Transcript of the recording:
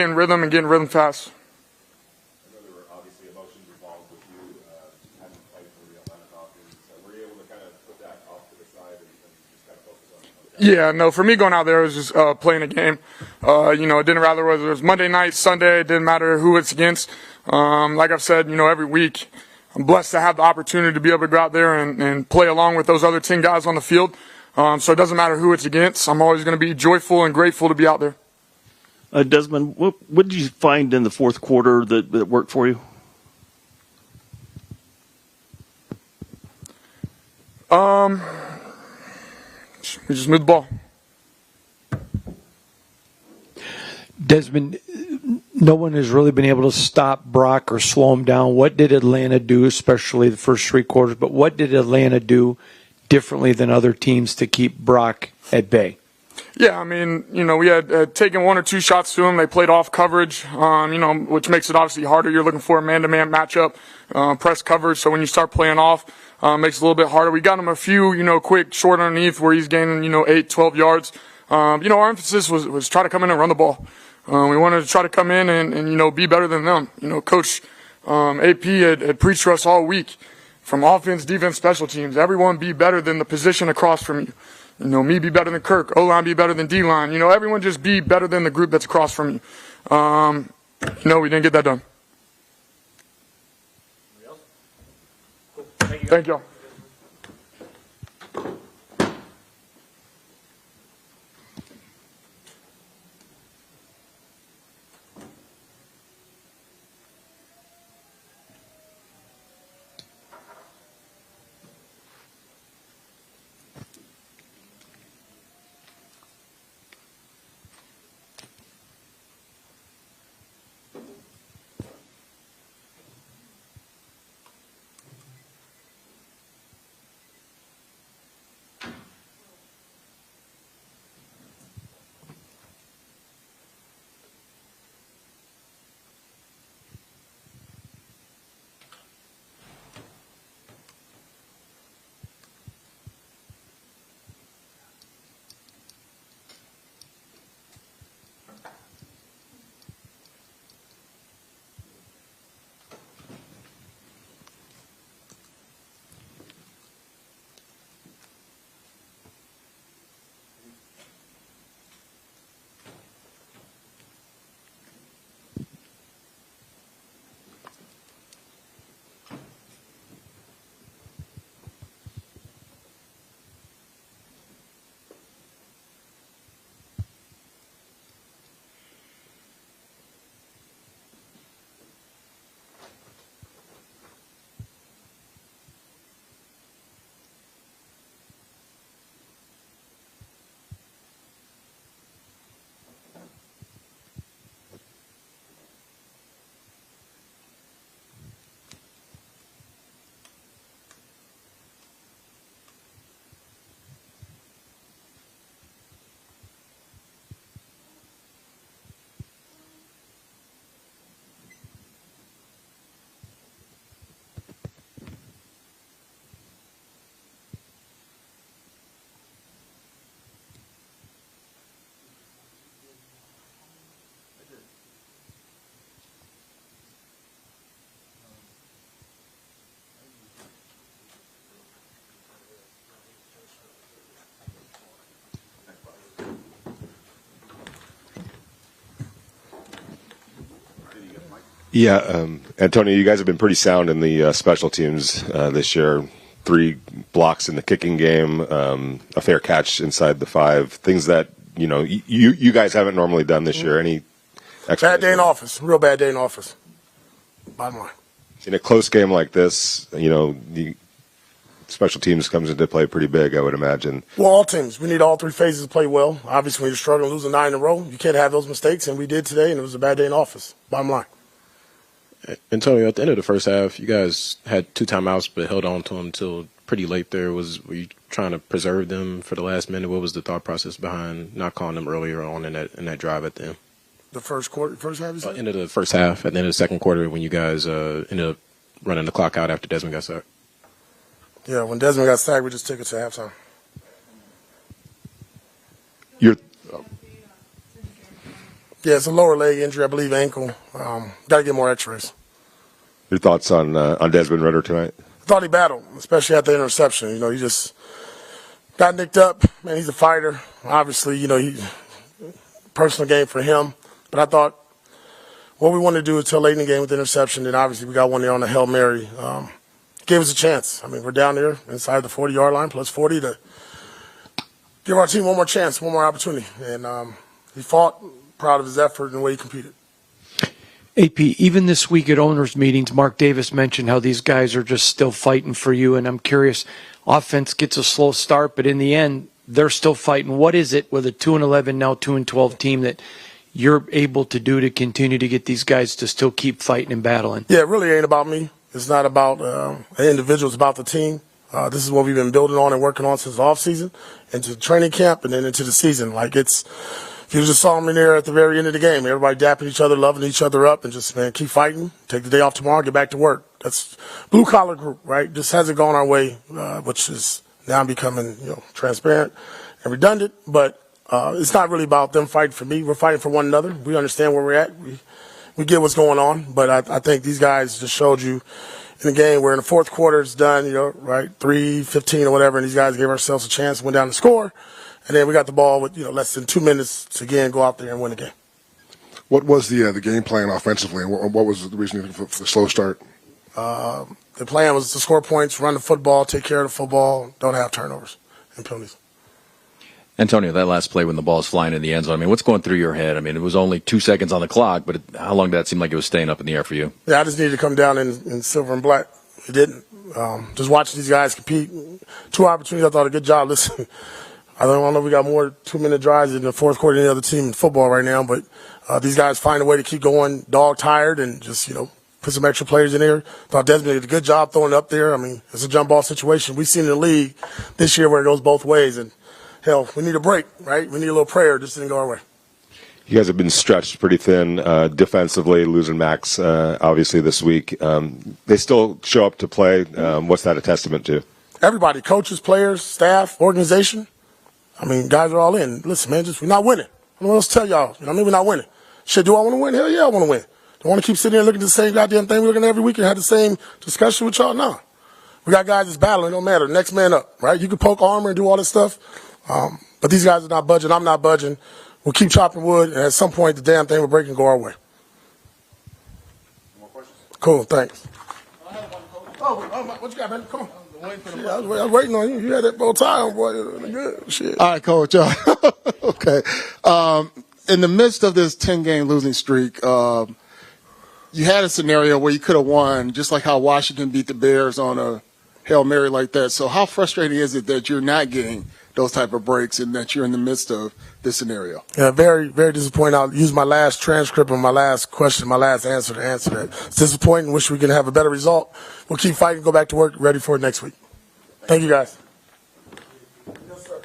in rhythm and getting rhythm fast. I know there were obviously emotions involved with you having played for the Atlanta Falcons. Were you able to kind of put that off to the side and just kind of focus on that? Yeah, no, for me going out there was just playing a game. It didn't matter whether it was Monday night, Sunday, it didn't matter who it's against. Like I've said, every week, I'm blessed to have the opportunity to be able to go out there and play along with those other 10 guys on the field. So it doesn't matter who it's against. I'm always going to be joyful and grateful to be out there. Desmond, what did you find in the fourth quarter that worked for you? We just moved the ball. Desmond, no one has really been able to stop Brock or slow him down. What did Atlanta do, especially the first three quarters, but what did Atlanta do differently than other teams to keep Brock at bay? Yeah, we had taken one or two shots to him. They played off coverage, which makes it obviously harder. You're looking for a man-to-man matchup, press coverage. So when you start playing off, makes it a little bit harder. We got him a few, quick, short underneath where he's gaining, 8, 12 yards. Our emphasis was try to come in and run the ball. We wanted to try to come in and be better than them. Coach AP had preached to us all week from offense, defense, special teams. Everyone be better than the position across from you. Me be better than Kirk. O-line be better than D-line. Everyone just be better than the group that's across from you. We didn't get that done. Thank y'all. Yeah, Antonio, you guys have been pretty sound in the special teams this year. 3 blocks in the kicking game, a fair catch inside the 5. Things that you guys haven't normally done this year. Any bad day in office? Real bad day in office. Bottom line. In a close game like this, the special teams comes into play pretty big, I would imagine. Well, all teams. We need all 3 phases to play well. Obviously, when you're struggling, losing 9 in a row, you can't have those mistakes, and we did today, and it was a bad day in office. Bottom line. Antonio, at the end of the first half, you guys had 2 timeouts but held on to them until pretty late there. Were you trying to preserve them for the last minute? What was the thought process behind not calling them earlier on in that drive at the end? The first half, you said? End of the first half, at the end of the second quarter, when you guys ended up running the clock out after Desmond got sacked. Yeah, when Desmond got sacked, we just took it to halftime. Yeah, it's a lower leg injury, I believe, ankle. Got to get more x-rays. Your thoughts on Desmond Ritter tonight? I thought he battled, especially at the interception. He just got nicked up. Man, he's a fighter. Obviously, personal game for him. But I thought what we wanted to do is till late in the game with the interception, and obviously we got one there on the Hail Mary. Gave us a chance. I mean, we're down there inside the 40-yard line, plus 40 to give our team one more chance, one more opportunity. And he fought, proud of his effort and the way he competed. AP, even this week at owners' meetings, Mark Davis mentioned how these guys are just still fighting for you, and I'm curious, offense gets a slow start, but in the end, they're still fighting. What is it with a 2-11, now 2-12 team that you're able to do to continue to get these guys to still keep fighting and battling? Yeah, it really ain't about me. It's not about an individual. It's about the team. This is what we've been building on and working on since the offseason, into training camp, and then into the season. You just saw me there at the very end of the game. Everybody dapping each other, loving each other up, and just, man, keep fighting. Take the day off tomorrow, get back to work. That's blue-collar group, right? Just hasn't gone our way, which is now becoming, transparent and redundant. But it's not really about them fighting for me. We're fighting for one another. We understand where we're at. We get what's going on. But I think these guys just showed you in the game where in the fourth quarter it's done, right, 3-15 or whatever, and these guys gave ourselves a chance, went down to score. And then we got the ball with less than 2 minutes to again go out there and win the game. What was the game plan offensively, and what was the reason for the slow start? The plan was to score points, run the football, take care of the football, don't have turnovers and penalties. Antonio, that last play when the ball's flying in the end zone, I mean, what's going through your head? I mean, it was only 2 seconds on the clock, but how long did that seem like it was staying up in the air for you? Yeah, I just needed to come down in silver and black. It didn't. Just watching these guys compete. 2 opportunities, I thought a good job. Listen, I don't know if we got more 2-minute drives in the fourth quarter than any other team in football right now, but these guys find a way to keep going dog-tired and just, put some extra players in there. Thought Desmond did a good job throwing it up there. I mean, it's a jump ball situation. We've seen in the league this year where it goes both ways, and hell, we need a break, right? We need a little prayer. Just didn't go our way. You guys have been stretched pretty thin defensively, losing Max obviously this week. They still show up to play. What's that a testament to? Everybody, coaches, players, staff, organization. I mean, guys are all in. Listen, man, we're not winning. I don't know what else to tell y'all. We're not winning. Shit, do I want to win? Hell yeah, I want to win. Do I want to keep sitting here looking at the same goddamn thing we're looking at every week and have the same discussion with y'all? No. We got guys that's battling. It don't matter. Next man up, right? You can poke armor and do all this stuff. But these guys are not budging. I'm not budging. We'll keep chopping wood, and at some point, the damn thing will break and go our way. More questions? Cool, thanks. Oh, what you got, man? Come on. Shit, I was waiting on you. You had that bow tie on, boy. Good. Shit. All right, Coach. Okay. In the midst of this 10-game losing streak, you had a scenario where you could have won, just like how Washington beat the Bears on a Hail Mary like that. So how frustrating is it that you're not getting those type of breaks and that you're in the midst of this scenario? Yeah, very, very disappointing. I'll use my last transcript and my last question, my last answer to answer that. It's disappointing. Wish we could have a better result. We'll keep fighting, go back to work, ready for it next week. Thank you, guys. Yes, sir.